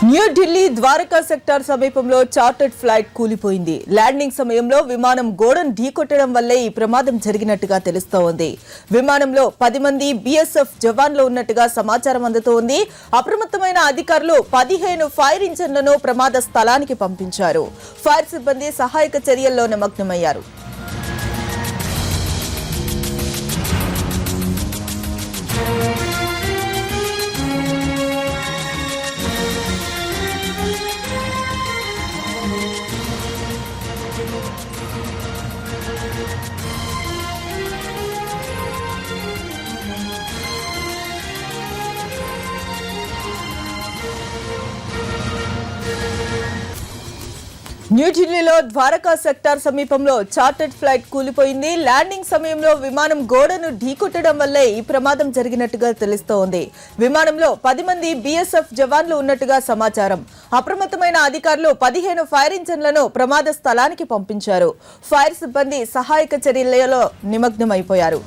New Delhi Dwaraka sector సమీపంలో chartered flight కూలిపోయింది. Landing సమయంలో విమానం గోడను ఢీకొట్టడం వల్లే ఈ ప్రమాదం జరిగినట్టుగా తెలుస్తోంది. విమానంలో 10 మంది బీఎస్ఎఫ్ జవాన్లు ఉన్నట్టుగా సమాచారం అందుతోంది. అప్రమత్తమైన అధికారులు 15 ఫైర్ ఇంజన్లను ప్రమాద స్థలానికి పంపించారు. ఫైర్ సిబ్బంది సహాయక చర్యల్లో నిమగ్నమయ్యారు. న్యూఢిల్లీలో ద్వారకా సెక్టార్ సమీపంలో చార్టర్డ్ ఫ్లైట్ కూలిపోయింది. ల్యాండింగ్ సమయంలో విమానం గోడను ఢీకొట్టడం వల్లే ఈ ప్రమాదం జరిగినట్టుగా తెలుస్తోంది. విమానంలో 10 మంది బీఎస్ఎఫ్ జవాన్లు ఉన్నట్టుగా సమాచారం. అప్రమత్తమైన అధికారులు 15 ఫైర్ ఇంజన్లను ప్రమాద స్థలానికి పంపించారు. ఫైర్ సిబ్బంది సహాయక చర్యలలో నిమగ్నమైపోయారు.